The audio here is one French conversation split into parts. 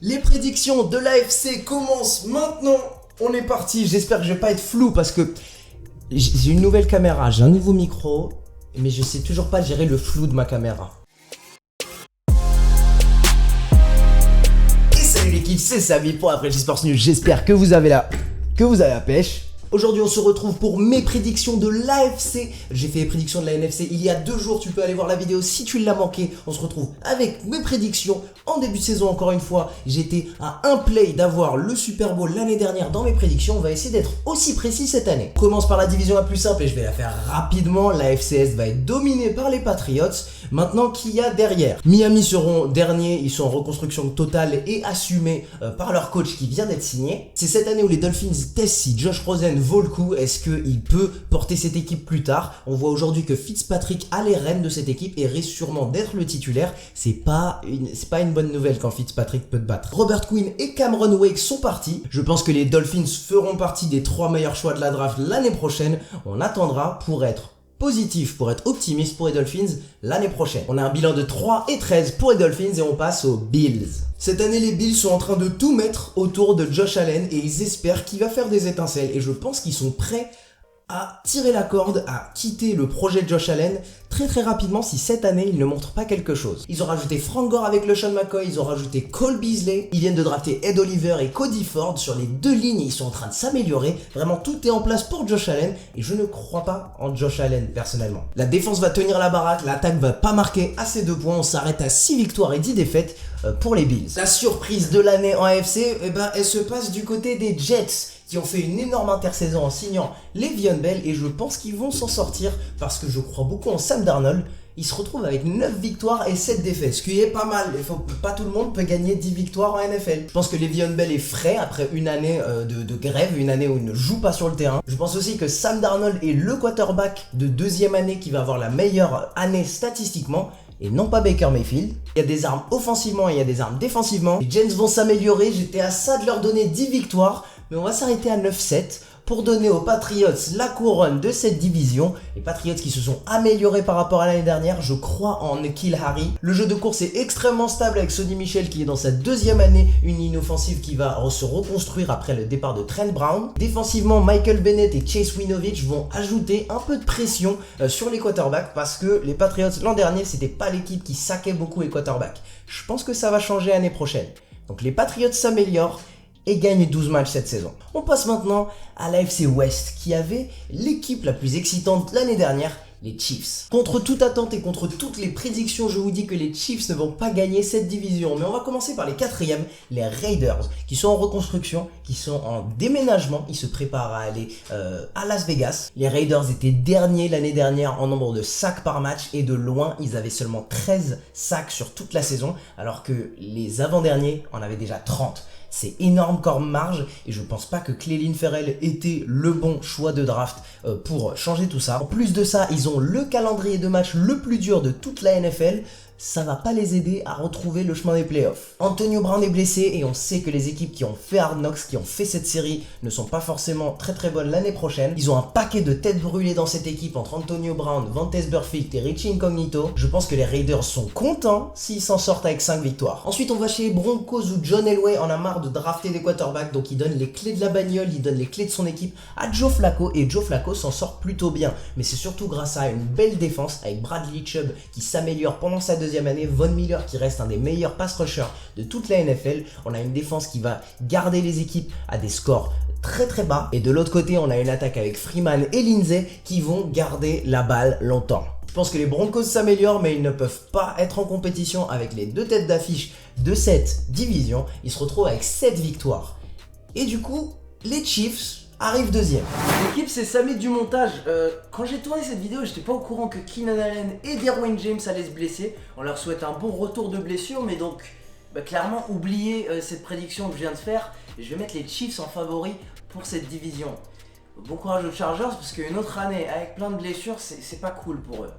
Les prédictions de l'AFC commencent maintenant. On est parti. J'espère que je vais pas être flou parce que j'ai une nouvelle caméra, j'ai un nouveau micro, mais je sais toujours pas gérer le flou de ma caméra. Et salut l'équipe, c'est Samy pour Après Sports News. J'espère que vous avez la pêche. Aujourd'hui, on se retrouve pour mes prédictions de l'AFC. J'ai fait les prédictions de la NFC il y a 2 jours. Tu peux aller voir la vidéo si tu l'as manqué. On se retrouve avec mes prédictions en début de saison. Encore une fois, j'étais à un play d'avoir le Super Bowl l'année dernière dans mes prédictions. On va essayer d'être aussi précis cette année. On commence par la division la plus simple et je vais la faire rapidement. La FCS va être dominée par les Patriots. Maintenant, qui y a derrière? Miami seront derniers. Ils sont en reconstruction totale et assumés par leur coach qui vient d'être signé. C'est cette année où les Dolphins testent si Josh Rosen vaut le coup, est-ce qu'il peut porter cette équipe plus tard? On voit aujourd'hui que Fitzpatrick a les rênes de cette équipe et risque sûrement d'être le titulaire. C'est pas une bonne nouvelle quand Fitzpatrick peut te battre. Robert Quinn et Cameron Wake sont partis. Je pense que les Dolphins feront partie des 3 meilleurs choix de la draft l'année prochaine. On attendra pour être positif, pour être optimiste pour les Dolphins l'année prochaine. On a un bilan de 3-13 pour les Dolphins et on passe aux Bills. Cette année, les Bills sont en train de tout mettre autour de Josh Allen et ils espèrent qu'il va faire des étincelles. Et je pense qu'ils sont prêts à tirer la corde, à quitter le projet de Josh Allen très rapidement si cette année il ne montre pas quelque chose. Ils ont rajouté Frank Gore avec LeSean McCoy, ils ont rajouté Cole Beasley, ils viennent de drafter Ed Oliver et Cody Ford sur les 2 lignes, ils sont en train de s'améliorer. Vraiment tout est en place pour Josh Allen et je ne crois pas en Josh Allen personnellement. La défense va tenir la baraque, l'attaque va pas marquer assez de points, on s'arrête à 6 victoires et 10 défaites pour les Bills. La surprise de l'année en AFC, elle se passe du côté des Jets qui ont fait une énorme intersaison en signant Le'Veon Bell et je pense qu'ils vont s'en sortir parce que je crois beaucoup en Sam Darnold. Il se retrouve avec 9 victoires et 7 défaites, ce qui est pas mal. Pas tout le monde peut gagner 10 victoires en NFL. Je pense que Le'Veon Bell est frais après une année de grève, une année où il ne joue pas sur le terrain. Je pense aussi que Sam Darnold est le quarterback de 2e année qui va avoir la meilleure année statistiquement. Et non pas Baker Mayfield. Il y a des armes offensivement et il y a des armes défensivement. Les Giants vont s'améliorer, j'étais à ça de leur donner 10 victoires, mais on va s'arrêter à 9-7 pour donner aux Patriots la couronne de cette division. Les Patriots qui se sont améliorés par rapport à l'année dernière, je crois en N'Keal Harry. Le jeu de course est extrêmement stable avec Sonny Michel qui est dans sa 2e année, une ligne offensive qui va se reconstruire après le départ de Trent Brown. Défensivement, Michael Bennett et Chase Winovich vont ajouter un peu de pression sur les quarterbacks parce que les Patriots l'an dernier, c'était pas l'équipe qui saquait beaucoup les quarterbacks. Je pense que ça va changer l'année prochaine. Donc les Patriots s'améliorent et gagne 12 matchs cette saison. On passe maintenant à l'AFC West qui avait l'équipe la plus excitante l'année dernière, les Chiefs. Contre toute attente et contre toutes les prédictions, je vous dis que les Chiefs ne vont pas gagner cette division. Mais on va commencer par les 4e, les Raiders, qui sont en reconstruction, qui sont en déménagement. Ils se préparent à aller à Las Vegas. Les Raiders étaient derniers l'année dernière en nombre de sacs par match et de loin, ils avaient seulement 13 sacs sur toute la saison, alors que les avant-derniers en avaient déjà 30. C'est énorme comme marge et je pense pas que Clelin Ferrell était le bon choix de draft pour changer tout ça. En plus de ça, ils ont le calendrier de match le plus dur de toute la NFL. Ça va pas les aider à retrouver le chemin des playoffs. Antonio Brown est blessé et on sait que les équipes qui ont fait Hard Knocks, qui ont fait cette série, ne sont pas forcément très bonnes l'année prochaine. Ils ont un paquet de têtes brûlées dans cette équipe entre Antonio Brown, Vontaze Burfict et Richie Incognito. Je pense que les Raiders sont contents s'ils s'en sortent avec 5 victoires. Ensuite, on va chez les Broncos où John Elway en a marre de drafter des quarterbacks, donc il donne les clés de la bagnole, il donne les clés de son équipe à Joe Flacco et Joe Flacco s'en sort plutôt bien. Mais c'est surtout grâce à une belle défense avec Bradley Chubb qui s'améliore pendant sa 2e année, Von Miller qui reste un des meilleurs pass rushers de toute la NFL. On a une défense qui va garder les équipes à des scores très bas. Et de l'autre côté, on a une attaque avec Freeman et Lindsay qui vont garder la balle longtemps. Je pense que les Broncos s'améliorent, mais ils ne peuvent pas être en compétition avec les 2 têtes d'affiche de cette division. Ils se retrouvent avec 7 victoires. Et du coup, les Chiefs arrive 2e. L'équipe, c'est Samy du montage. Quand j'ai tourné cette vidéo, j'étais pas au courant que Keenan Allen et Derwin James allaient se blesser. On leur souhaite un bon retour de blessure, mais donc clairement oubliez cette prédiction que je viens de faire. Je vais mettre les Chiefs en favoris pour cette division. Bon courage aux Chargers parce qu'une autre année avec plein de blessures, c'est pas cool pour eux.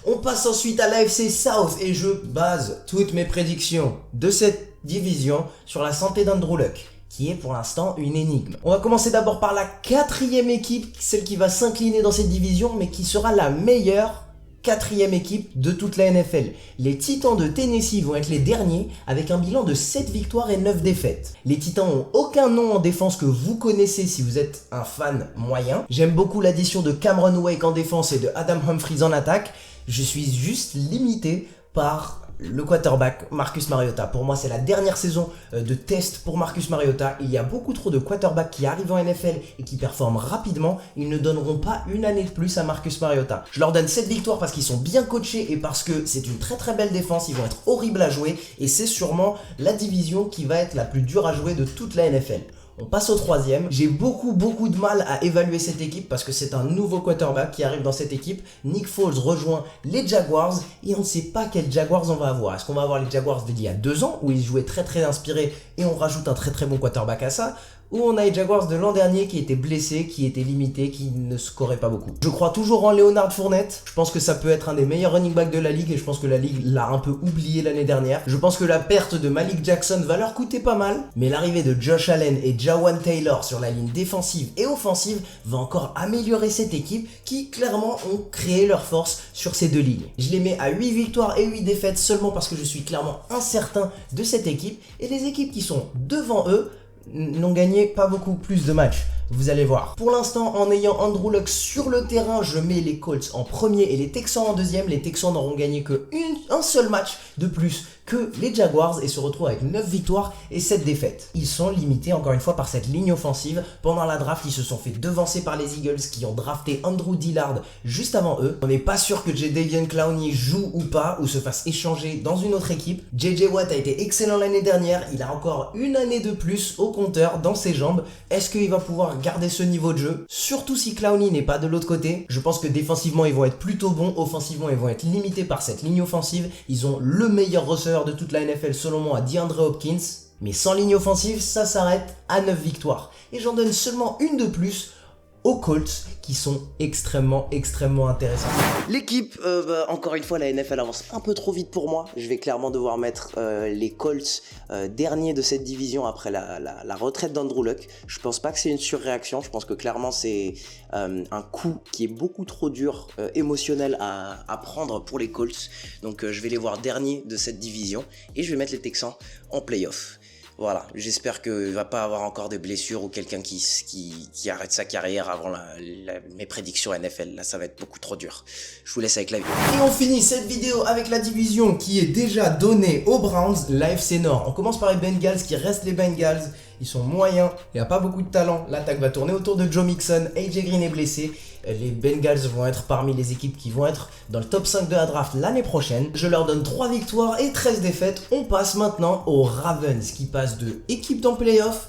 On passe ensuite à l'AFC South et je base toutes mes prédictions de cette division sur la santé d'Andrew Luck, qui est pour l'instant une énigme. On va commencer d'abord par la 4e équipe, celle qui va s'incliner dans cette division, mais qui sera la meilleure 4e équipe de toute la NFL. Les Titans de Tennessee vont être les derniers avec un bilan de 7 victoires et 9 défaites. Les Titans ont aucun nom en défense que vous connaissez si vous êtes un fan moyen. J'aime beaucoup l'addition de Cameron Wake en défense et de Adam Humphries en attaque. Je suis juste limité par le quarterback Marcus Mariota. Pour moi, c'est la dernière saison de test pour Marcus Mariota. Il y a beaucoup trop de quarterbacks qui arrivent en NFL et qui performent rapidement. Ils ne donneront pas une année de plus à Marcus Mariota. Je leur donne 7 victoires parce qu'ils sont bien coachés et parce que c'est une très très belle défense. Ils vont être horribles à jouer et c'est sûrement la division qui va être la plus dure à jouer de toute la NFL. On passe au 3e. J'ai beaucoup de mal à évaluer cette équipe parce que c'est un nouveau quarterback qui arrive dans cette équipe. Nick Foles rejoint les Jaguars et on ne sait pas quels Jaguars on va avoir. Est-ce qu'on va avoir les Jaguars d'il y a 2 ans où ils jouaient très inspirés et on rajoute un très bon quarterback à ça? Ou on a les Jaguars de l'an dernier qui étaient blessés, qui étaient limités, qui ne scoraient pas beaucoup. Je crois toujours en Leonard Fournette. Je pense que ça peut être un des meilleurs running backs de la ligue et je pense que la ligue l'a un peu oublié l'année dernière. Je pense que la perte de Malik Jackson va leur coûter pas mal, mais l'arrivée de Josh Allen et Jawan Taylor sur la ligne défensive et offensive va encore améliorer cette équipe qui clairement ont créé leur force sur ces deux lignes. Je les mets à 8 victoires et 8 défaites seulement parce que je suis clairement incertain de cette équipe et les équipes qui sont devant eux n'ont gagné pas beaucoup plus de matchs. Vous allez voir. Pour l'instant, en ayant Andrew Luck sur le terrain, je mets les Colts en premier et les Texans en deuxième. Les Texans n'auront gagné qu'un seul match de plus que les Jaguars et se retrouvent avec 9 victoires et 7 défaites. Ils sont limités encore une fois par cette ligne offensive. Pendant la draft, ils se sont fait devancer par les Eagles qui ont drafté Andrew Dillard juste avant eux. On n'est pas sûr que Jadeveon Clowney joue ou pas ou se fasse échanger dans une autre équipe. JJ Watt a été excellent l'année dernière. Il a encore une année de plus au compteur dans ses jambes. Est-ce qu'il va pouvoir garder ce niveau de jeu? Surtout si Clowney n'est pas de l'autre côté. Je pense que défensivement, ils vont être plutôt bons. Offensivement, ils vont être limités par cette ligne offensive. Ils ont le meilleur receveur de toute la NFL selon moi, DeAndre Hopkins. Mais sans ligne offensive, ça s'arrête à 9 victoires. Et j'en donne seulement une de plus aux Colts qui sont extrêmement intéressants. L'équipe, encore une fois, la NFL avance un peu trop vite pour moi. Je vais clairement devoir mettre les Colts derniers de cette division après la retraite d'Andrew Luck. Je pense pas que c'est une surréaction. Je pense que clairement c'est un coup qui est beaucoup trop dur émotionnel à prendre pour les Colts. Donc je vais les voir derniers de cette division et je vais mettre les Texans en playoff. Voilà, j'espère qu'il ne va pas avoir encore des blessures ou quelqu'un qui arrête sa carrière avant mes prédictions NFL. Là, ça va être beaucoup trop dur. Je vous laisse avec la vidéo. Et on finit cette vidéo avec la division qui est déjà donnée aux Browns, l'AFC Nord. On commence par les Bengals qui restent les Bengals. Ils sont moyens, il n'y a pas beaucoup de talent. L'attaque va tourner autour de Joe Mixon. AJ Green est blessé. Les Bengals vont être parmi les équipes qui vont être dans le top 5 de la draft l'année prochaine. Je leur donne 3 victoires et 13 défaites. On passe maintenant aux Ravens qui passent de équipe dans playoff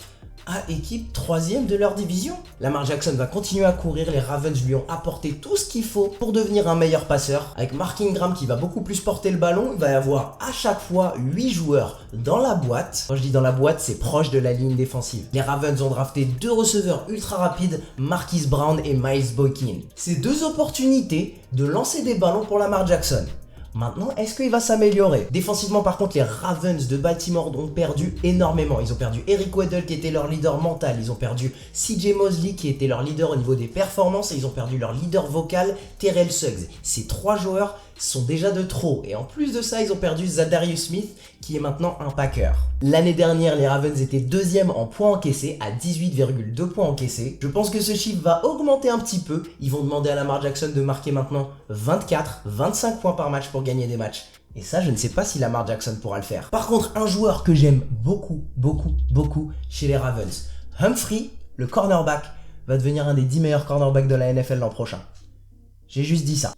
à équipe 3e de leur division. Lamar Jackson va continuer à courir, les Ravens lui ont apporté tout ce qu'il faut pour devenir un meilleur passeur. Avec Mark Ingram qui va beaucoup plus porter le ballon, il va y avoir à chaque fois 8 joueurs dans la boîte. Quand je dis dans la boîte, c'est proche de la ligne défensive. Les Ravens ont drafté 2 receveurs ultra rapides, Marquise Brown et Miles Boykin. C'est 2 opportunités de lancer des ballons pour Lamar Jackson. Maintenant, est-ce qu'il va s'améliorer? Défensivement, par contre, les Ravens de Baltimore ont perdu énormément. Ils ont perdu Eric Weddle qui était leur leader mental. Ils ont perdu CJ Mosley qui était leur leader au niveau des performances. Et ils ont perdu leur leader vocal, Terrell Suggs. Ces 3 joueurs sont déjà de trop. Et en plus de ça, ils ont perdu Zadarius Smith qui est maintenant un Packer. L'année dernière, les Ravens étaient 2e en points encaissés à 18,2 points encaissés. Je pense que ce chiffre va augmenter un petit peu. Ils vont demander à Lamar Jackson de marquer maintenant 24-25 points par match pour gagner des matchs. Et ça, je ne sais pas si Lamar Jackson pourra le faire. Par contre, un joueur que j'aime beaucoup chez les Ravens, Humphrey, le cornerback, va devenir un des 10 meilleurs cornerbacks de la NFL l'an prochain. J'ai juste dit ça.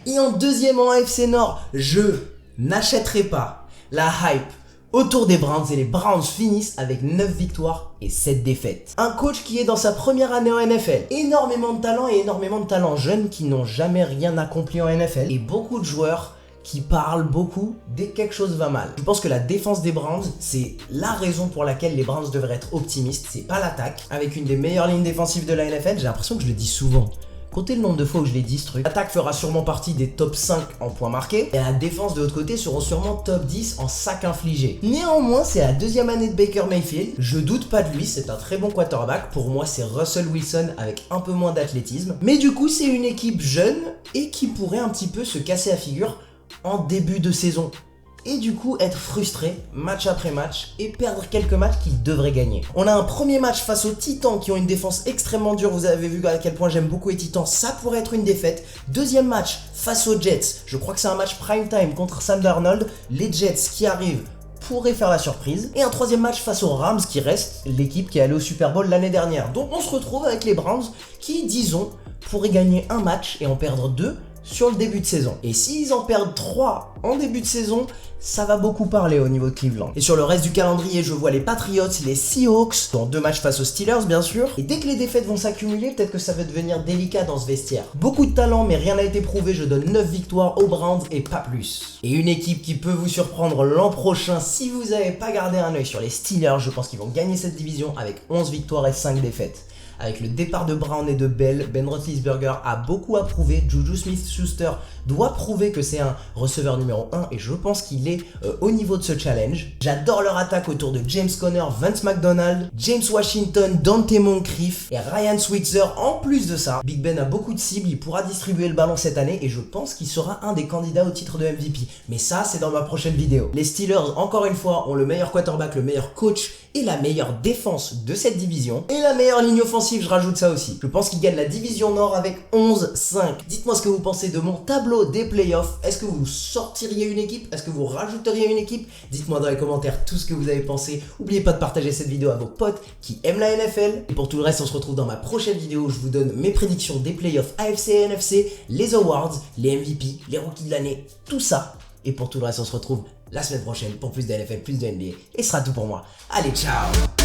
Et en 2e en AFC Nord, je n'achèterai pas la hype autour des Browns et les Browns finissent avec 9 victoires et 7 défaites. Un coach qui est dans sa première année en NFL. Énormément de talent et énormément de talents jeunes qui n'ont jamais rien accompli en NFL. Et beaucoup de joueurs qui parlent beaucoup dès que quelque chose va mal. Je pense que la défense des Browns, c'est la raison pour laquelle les Browns devraient être optimistes. C'est pas l'attaque. Avec une des meilleures lignes défensives de la NFL, j'ai l'impression que je le dis souvent. Comptez le nombre de fois où je l'ai dit ce truc. L'attaque fera sûrement partie des top 5 en points marqués. Et la défense de l'autre côté seront sûrement top 10 en sacs infligés. Néanmoins, c'est la deuxième année de Baker Mayfield. Je doute pas de lui, c'est un très bon quarterback. Pour moi, c'est Russell Wilson avec un peu moins d'athlétisme. Mais du coup, c'est une équipe jeune et qui pourrait un petit peu se casser la figure en début de saison. Et du coup être frustré match après match et perdre quelques matchs qu'ils devraient gagner. On a un premier match face aux Titans qui ont une défense extrêmement dure, vous avez vu à quel point j'aime beaucoup les Titans, ça pourrait être une défaite. Deuxième match face aux Jets, je crois que c'est un match prime time contre Sam Darnold, les Jets qui arrivent pourraient faire la surprise. Et un troisième match face aux Rams qui reste l'équipe qui est allée au Super Bowl l'année dernière. Donc on se retrouve avec les Browns qui, disons, pourraient gagner un match et en perdre deux sur le début de saison. Et s'ils en perdent 3 en début de saison, ça va beaucoup parler au niveau de Cleveland. Et sur le reste du calendrier, je vois les Patriots, les Seahawks, dans 2 matchs face aux Steelers bien sûr. Et dès que les défaites vont s'accumuler, peut-être que ça va devenir délicat dans ce vestiaire. Beaucoup de talent, mais rien n'a été prouvé, je donne 9 victoires aux Browns et pas plus. Et une équipe qui peut vous surprendre l'an prochain, si vous n'avez pas gardé un œil sur les Steelers, je pense qu'ils vont gagner cette division avec 11 victoires et 5 défaites. Avec le départ de Brown et de Bell, Ben Roethlisberger a beaucoup à prouver. Juju Smith-Schuster doit prouver que c'est un receveur numéro 1 et je pense qu'il est au niveau de ce challenge. J'adore leur attaque autour de James Conner, Vance McDonald, James Washington, Dante Moncrief et Ryan Switzer. En plus de ça, Big Ben a beaucoup de cibles, il pourra distribuer le ballon cette année et je pense qu'il sera un des candidats au titre de MVP. Mais ça, c'est dans ma prochaine vidéo. Les Steelers, encore une fois, ont le meilleur quarterback, le meilleur coach et la meilleure défense de cette division. Et la meilleure ligne offensive, je rajoute ça aussi. Je pense qu'ils gagnent la division Nord avec 11-5. Dites-moi ce que vous pensez de mon tableau des playoffs. Est-ce que vous sortiriez une équipe? Est-ce que vous rajouteriez une équipe? Dites-moi dans les commentaires tout ce que vous avez pensé. N'oubliez pas de partager cette vidéo à vos potes qui aiment la NFL. Et pour tout le reste, on se retrouve dans ma prochaine vidéo où je vous donne mes prédictions des playoffs AFC et NFC, les awards, les MVP, les rookies de l'année, tout ça. Et pour tout le reste, on se retrouve la semaine prochaine pour plus de NFL, plus de NBA. Et ce sera tout pour moi. Allez, ciao!